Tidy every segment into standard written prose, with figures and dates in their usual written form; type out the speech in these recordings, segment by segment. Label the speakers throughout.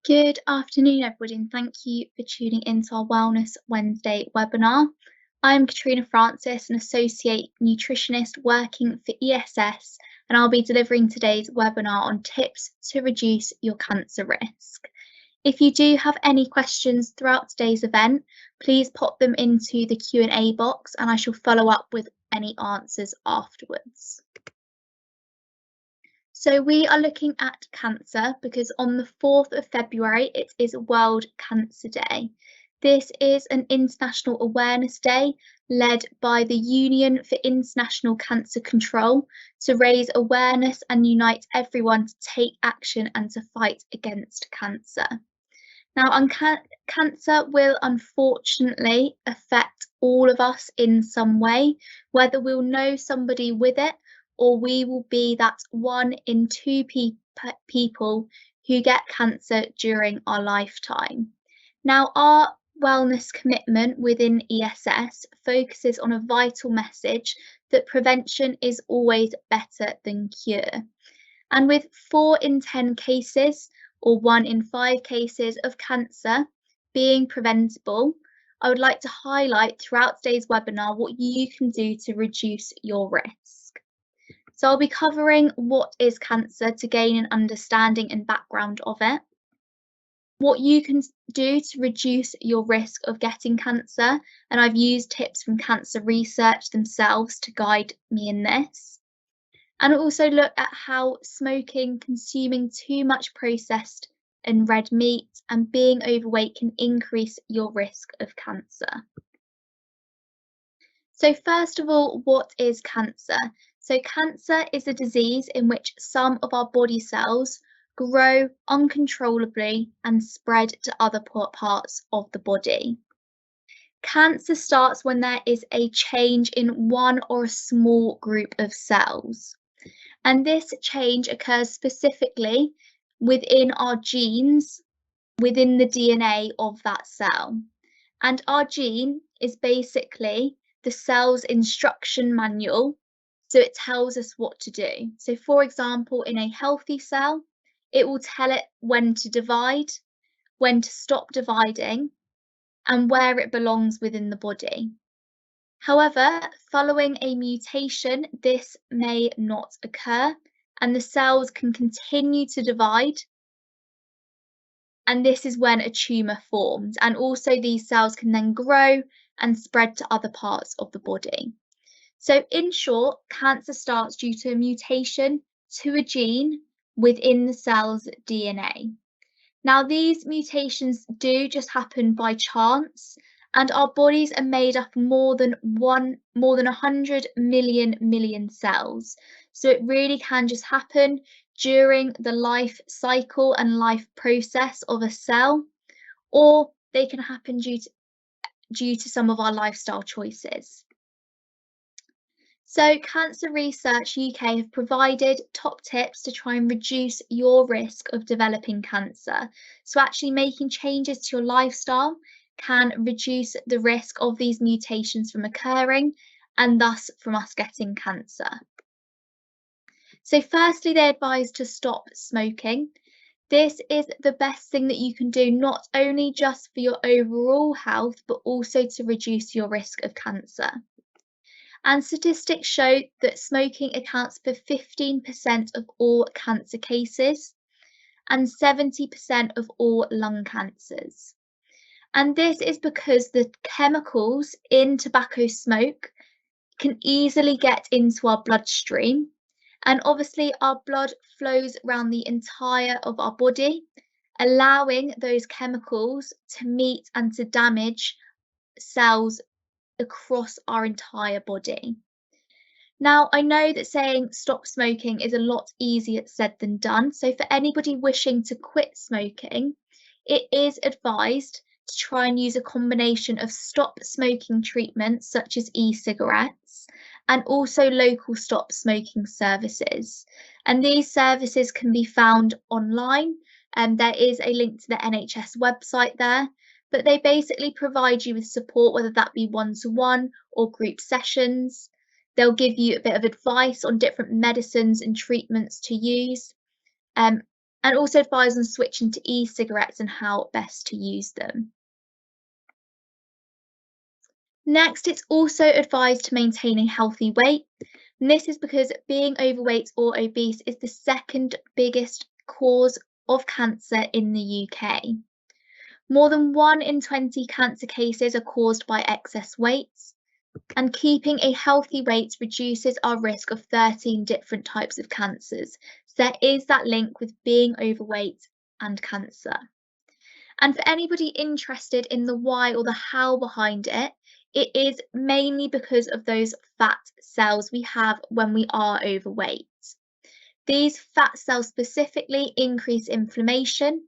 Speaker 1: Good afternoon, everybody, and thank you for tuning into our Wellness Wednesday webinar. I'm Katrina Francis, an Associate Nutritionist working for ESS, and I'll be delivering today's webinar on tips to reduce your cancer risk. If you do have any questions throughout today's event, please pop them into the Q&A box and I shall follow up with any answers afterwards. So we are looking at cancer because on the 4th of February, it is World Cancer Day. This is an international awareness day led by the Union for International Cancer Control to raise awareness and unite everyone to take action and to fight against cancer. Now, cancer will unfortunately affect all of us in some way, whether we'll know somebody with it or we will be that 1 in 2 people who get cancer during our lifetime. Now, our wellness commitment within ESS focuses on a vital message that prevention is always better than cure. And with 4 in 10 cases, or 1 in 5 cases of cancer being preventable, I would like to highlight throughout today's webinar what you can do to reduce your risk. So I'll be covering what is cancer to gain an understanding and background of it, what you can do to reduce your risk of getting cancer, and I've used tips from cancer research themselves to guide me in this, and also look at how smoking, consuming too much processed and red meat, and being overweight can increase your risk of cancer. So first of all, what is cancer? So cancer is a disease in which some of our body cells grow uncontrollably and spread to other parts of the body. Cancer starts when there is a change in one or a small group of cells. And this change occurs specifically within our genes, within the DNA of that cell. And our gene is basically the cell's instruction manual. So it tells us what to do. So for example, in a healthy cell, it will tell it when to divide, when to stop dividing, and where it belongs within the body. However, following a mutation, this may not occur, and the cells can continue to divide. And this is when a tumour forms. And also these cells can then grow and spread to other parts of the body. So in short, cancer starts due to a mutation to a gene within the cell's DNA. Now, these mutations do just happen by chance, and our bodies are made up of more than 100 million cells. So it really can just happen during the life cycle and life process of a cell, or they can happen due to some of our lifestyle choices. So Cancer Research UK have provided top tips to try and reduce your risk of developing cancer. So actually making changes to your lifestyle can reduce the risk of these mutations from occurring and thus from us getting cancer. So firstly, they advise to stop smoking. This is the best thing that you can do, not only just for your overall health, but also to reduce your risk of cancer. And statistics show that smoking accounts for 15% of all cancer cases and 70% of all lung cancers. And this is because the chemicals in tobacco smoke can easily get into our bloodstream. And obviously our blood flows around the entire of our body, allowing those chemicals to meet and to damage cells across our entire body. Now, I know that saying stop smoking is a lot easier said than done. So for anybody wishing to quit smoking, it is advised to try and use a combination of stop smoking treatments such as e-cigarettes and also local stop smoking services. And these services can be found online, and there is a link to the NHS website there. But they basically provide you with support, whether that be one-to-one or group sessions. They'll give you a bit of advice on different medicines and treatments to use. And and also advise on switching to e-cigarettes and how best to use them. Next, it's also advised to maintain a healthy weight. And this is because being overweight or obese is the second biggest cause of cancer in the UK. More than 1 in 20 cancer cases are caused by excess weight, and keeping a healthy weight reduces our risk of 13 different types of cancers. So there is that link with being overweight and cancer. And for anybody interested in the why or the how behind it, it is mainly because of those fat cells we have when we are overweight. These fat cells specifically increase inflammation,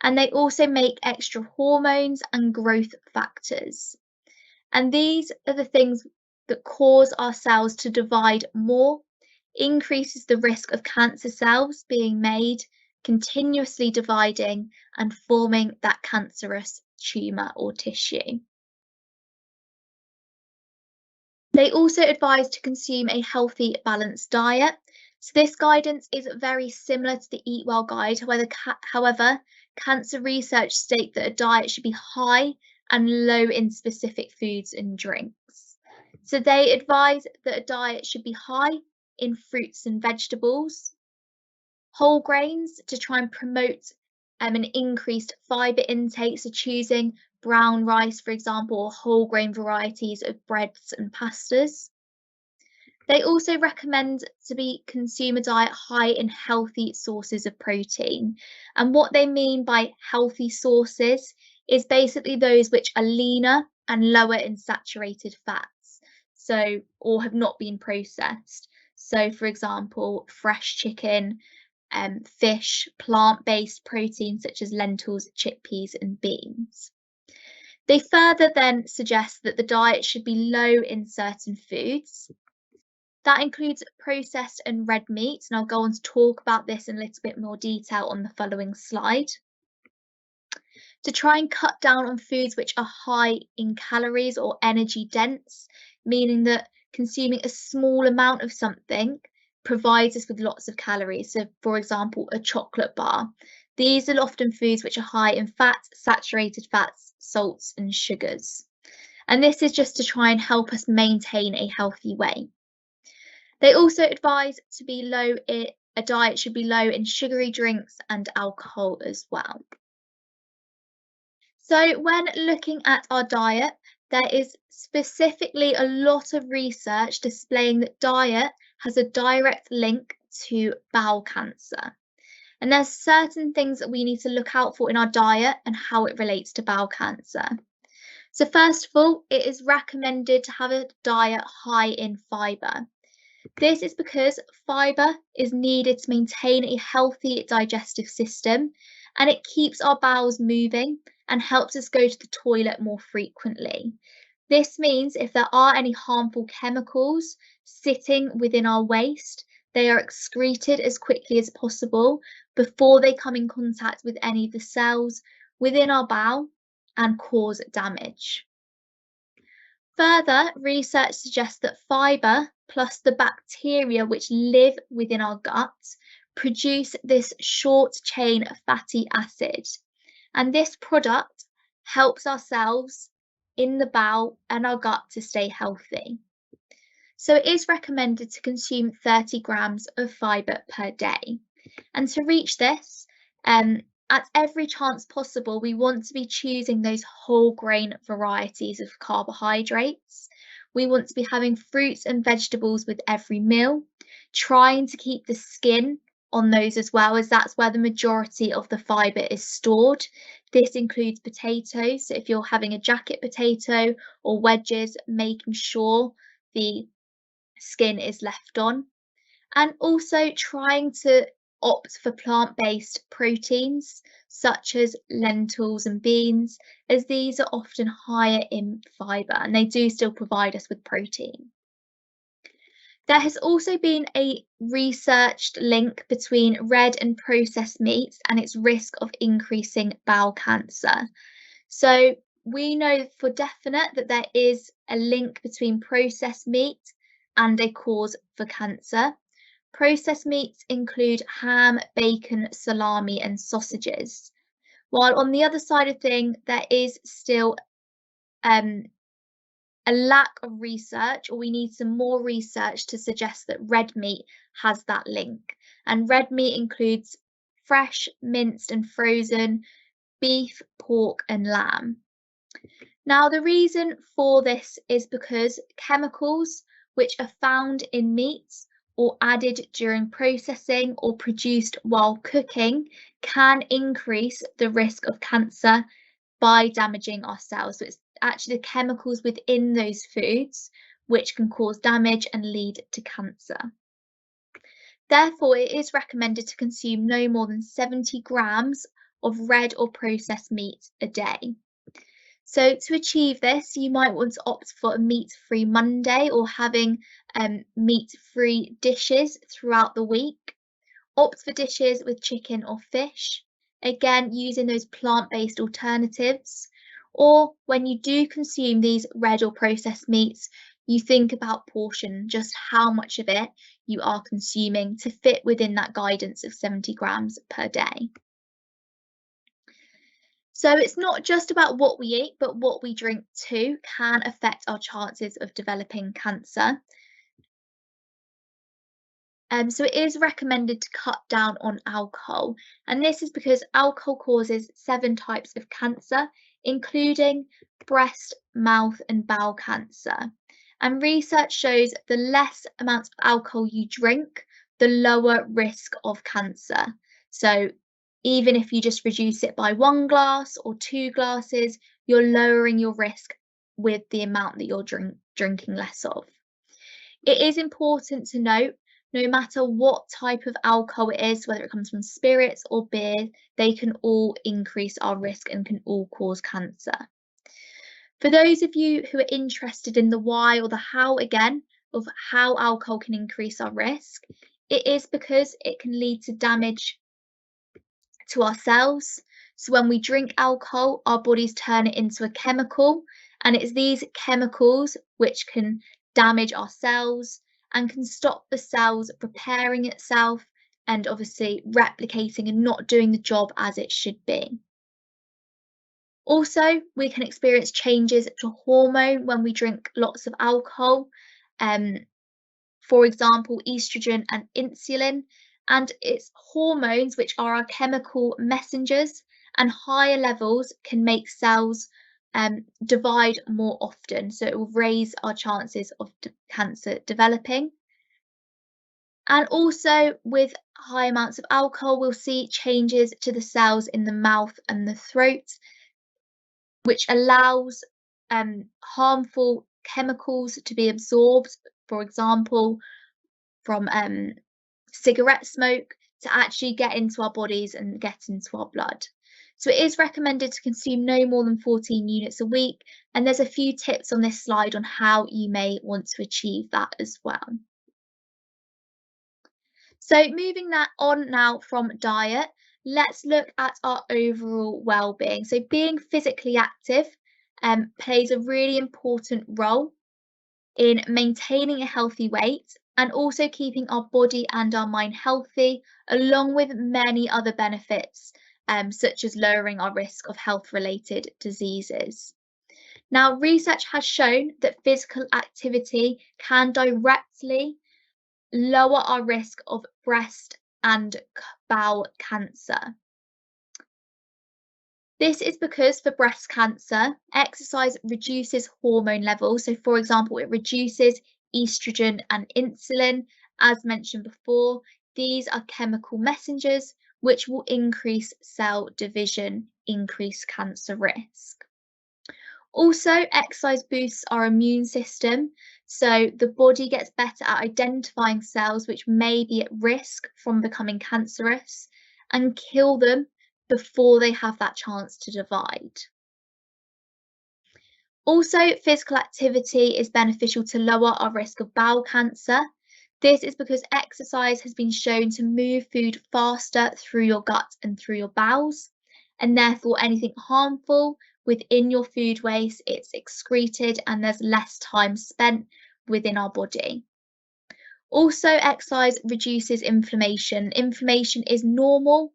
Speaker 1: and they also make extra hormones and growth factors. And these are the things that cause our cells to divide more, increases the risk of cancer cells being made, continuously dividing and forming that cancerous tumour or tissue. They also advise to consume a healthy, balanced diet. So this guidance is very similar to the Eat Well guide. However, cancer research state that a diet should be high and low in specific foods and drinks. So they advise that a diet should be high in fruits and vegetables, whole grains to try and promote an increased fibre intake, so choosing brown rice, for example, or whole grain varieties of breads and pastas. They also recommend to consume a diet high in healthy sources of protein. And what they mean by healthy sources is basically those which are leaner and lower in saturated fats, so or have not been processed. So, for example, fresh chicken, fish, plant-based proteins such as lentils, chickpeas, and beans. They further then suggest that the diet should be low in certain foods. That includes processed and red meat, and I'll go on to talk about this in a little bit more detail on the following slide. To try and cut down on foods which are high in calories or energy dense, meaning that consuming a small amount of something provides us with lots of calories. So, for example, a chocolate bar. These are often foods which are high in fats, saturated fats, salts, and sugars. And this is just to try and help us maintain a healthy weight. They also advise a diet should be low in sugary drinks and alcohol as well. So when looking at our diet, there is specifically a lot of research displaying that diet has a direct link to bowel cancer. And there's certain things that we need to look out for in our diet and how it relates to bowel cancer. So first of all, it is recommended to have a diet high in fibre. This is because fibre is needed to maintain a healthy digestive system, and it keeps our bowels moving and helps us go to the toilet more frequently. This means if there are any harmful chemicals sitting within our waste, they are excreted as quickly as possible before they come in contact with any of the cells within our bowel and cause damage. Further, research suggests that fibre plus the bacteria which live within our gut produce this short chain fatty acid. And this product helps our cells in the bowel and our gut to stay healthy. So it is recommended to consume 30 grams of fibre per day. And to reach this, at every chance possible, we want to be choosing those whole grain varieties of carbohydrates. We want to be having fruits and vegetables with every meal, trying to keep the skin on those as well, as that's where the majority of the fibre is stored. This includes potatoes, so if you're having a jacket potato or wedges, making sure the skin is left on, and also trying to opt for plant-based proteins such as lentils and beans, as these are often higher in fibre and they do still provide us with protein. There has also been a researched link between red and processed meats and its risk of increasing bowel cancer. So we know for definite that there is a link between processed meat and a cause for cancer. Processed meats include ham, bacon, salami, and sausages. While on the other side of things, there is still um, a lack of research, or we need some more research to suggest that red meat has that link. And red meat includes fresh, minced, and frozen beef, pork, and lamb. Now, the reason for this is because chemicals which are found in meats or added during processing or produced while cooking can increase the risk of cancer by damaging our cells. So it's actually the chemicals within those foods which can cause damage and lead to cancer. Therefore, it is recommended to consume no more than 70 grams of red or processed meat a day. So to achieve this, you might want to opt for a meat-free Monday or having meat-free dishes throughout the week. Opt for dishes with chicken or fish, again using those plant-based alternatives. Or when you do consume these red or processed meats, you think about portion, just how much of it you are consuming to fit within that guidance of 70 grams per day. So it's not just about what we eat, but what we drink too can affect our chances of developing cancer. So it is recommended to cut down on alcohol, and this is because alcohol causes 7 types of cancer, including breast, mouth, and bowel cancer. And research shows the less amounts of alcohol you drink, the lower risk of cancer. So even if you just reduce it by 1 glass or 2 glasses, you're lowering your risk with the amount that you're drinking less of. It is important to note, no matter what type of alcohol it is, whether it comes from spirits or beer, they can all increase our risk and can all cause cancer. For those of you who are interested in the why or the how again of how alcohol can increase our risk, it is because it can lead to damage to our cells. So when we drink alcohol, our bodies turn it into a chemical, and it's these chemicals which can damage our cells and can stop the cells repairing itself and obviously replicating and not doing the job as it should be. Also, we can experience changes to hormone when we drink lots of alcohol. For example, estrogen and insulin, and it's hormones which are our chemical messengers, and higher levels can make cells divide more often, so it will raise our chances of cancer developing. And also with high amounts of alcohol, we'll see changes to the cells in the mouth and the throat, which allows harmful chemicals to be absorbed, for example, from cigarette smoke to actually get into our bodies and get into our blood. So it is recommended to consume no more than 14 units a week, and there's a few tips on this slide on how you may want to achieve that as well. So moving that on now from diet, let's look at our overall well-being. So being physically active plays a really important role in maintaining a healthy weight and also keeping our body and our mind healthy, along with many other benefits, such as lowering our risk of health-related diseases. Now, research has shown that physical activity can directly lower our risk of breast and bowel cancer. This is because for breast cancer, exercise reduces hormone levels. So, for example, it reduces estrogen and insulin. As mentioned before, these are chemical messengers which will increase cell division, increase cancer risk. Also, exercise boosts our immune system, so the body gets better at identifying cells which may be at risk from becoming cancerous and kill them before they have that chance to divide. Also, physical activity is beneficial to lower our risk of bowel cancer. This is because exercise has been shown to move food faster through your gut and through your bowels, and therefore anything harmful within your food waste, it's excreted and there's less time spent within our body. Also, exercise reduces inflammation. Inflammation is normal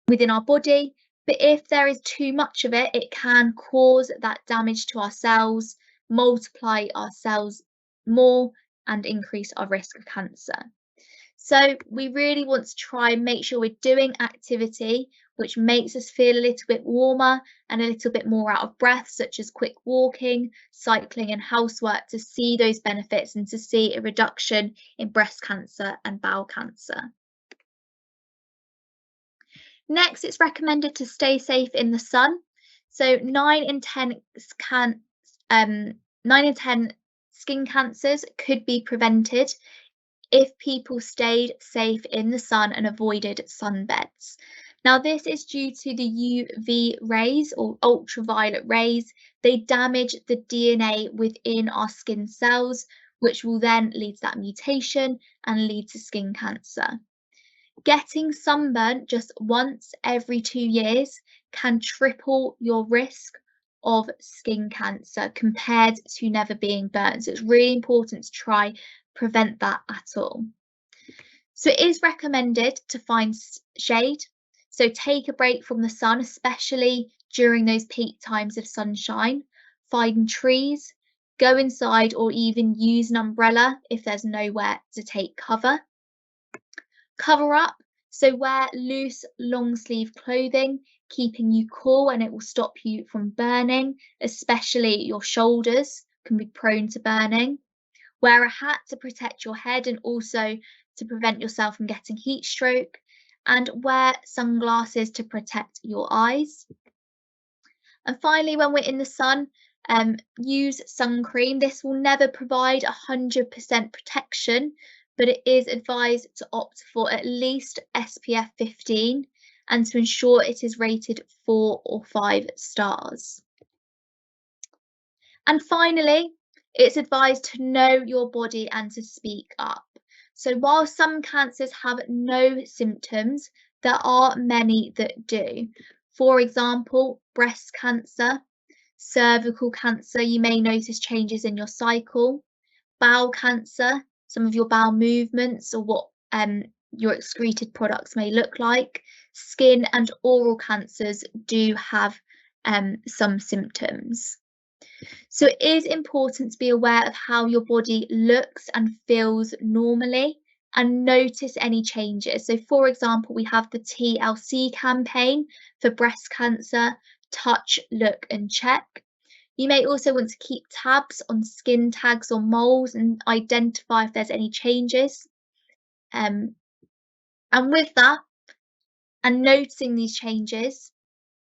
Speaker 1: within our body, but if there is too much of it, it can cause that damage to our cells, multiply our cells more, and increase our risk of cancer. So we really want to try and make sure we're doing activity which makes us feel a little bit warmer and a little bit more out of breath, such as quick walking, cycling, and housework, to see those benefits and to see a reduction in breast cancer and bowel cancer. Next, it's recommended to stay safe in the sun. So 9 in 10 skin cancers could be prevented if people stayed safe in the sun and avoided sunbeds. Now, this is due to the UV rays or ultraviolet rays. They damage the DNA within our skin cells, which will then lead to that mutation and lead to skin cancer. Getting sunburnt just once every 2 years can triple your risk of skin cancer compared to never being burnt. So it's really important to try prevent that at all. So it is recommended to find shade. So take a break from the sun, especially during those peak times of sunshine. Find trees, go inside, or even use an umbrella if there's nowhere to take cover. Cover up, so wear loose long sleeve clothing, keeping you cool, and it will stop you from burning, especially your shoulders can be prone to burning. Wear a hat to protect your head and also to prevent yourself from getting heat stroke, and wear sunglasses to protect your eyes. And finally, when we're in the sun, use sun cream. This will never provide 100% protection, but it is advised to opt for at least SPF 15 and to ensure it is rated 4 or 5 stars. And finally, it's advised to know your body and to speak up. So while some cancers have no symptoms, there are many that do. For example, breast cancer, cervical cancer, you may notice changes in your cycle, bowel cancer, some of your bowel movements or what your excreted products may look like. Skin and oral cancers do have some symptoms. So it is important to be aware of how your body looks and feels normally and notice any changes. So for example, we have the TLC campaign for breast cancer, touch, look and check. You may also want to keep tabs on skin tags or moles and identify if there's any changes. And with that, and noticing these changes,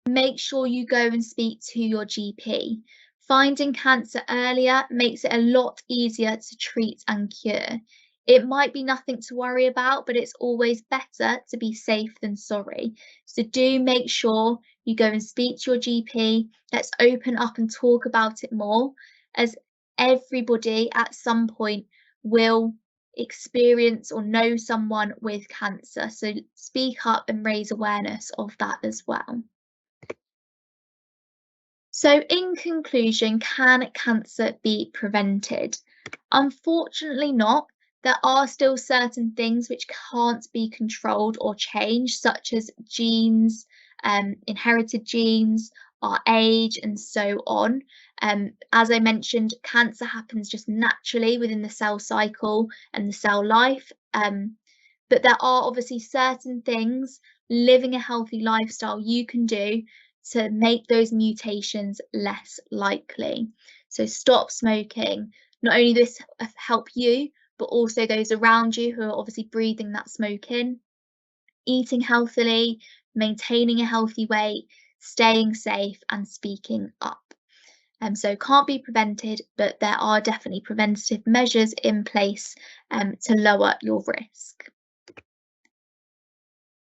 Speaker 1: make sure you go and speak to your GP. Finding cancer earlier makes it a lot easier to treat and cure. It might be nothing to worry about, but it's always better to be safe than sorry. So do make sure you go and speak to your GP. Let's open up and talk about it more, as everybody at some point will experience or know someone with cancer. So speak up and raise awareness of that as well. So in conclusion, can cancer be prevented? Unfortunately not. There are still certain things which can't be controlled or changed, such as genes, inherited genes, our age, and so on. As I mentioned, cancer happens just naturally within the cell cycle and the cell life. But there are obviously certain things, living a healthy lifestyle, you can do to make those mutations less likely. So stop smoking. Not only this help you, but also those around you who are obviously breathing that smoke in. Eating healthily, maintaining a healthy weight, staying safe and speaking up. So can't be prevented, but there are definitely preventative measures in place to lower your risk.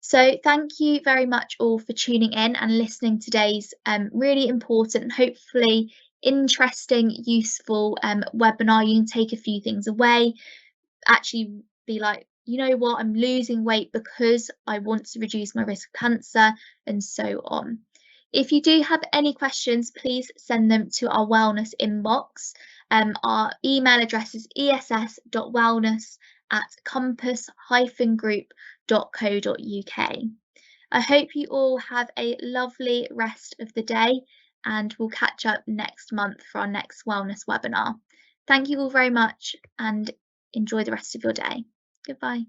Speaker 1: So thank you very much all for tuning in and listening to today's really important and hopefully interesting, useful webinar. You can take a few things away, actually be like, you know what, I'm losing weight because I want to reduce my risk of cancer, and so on. If you do have any questions, please send them to our wellness inbox. Our email address is ess.wellness@compass-group.co.uk. I hope you all have a lovely rest of the day, and we'll catch up next month for our next wellness webinar. Thank you all very much and enjoy the rest of your day. Goodbye.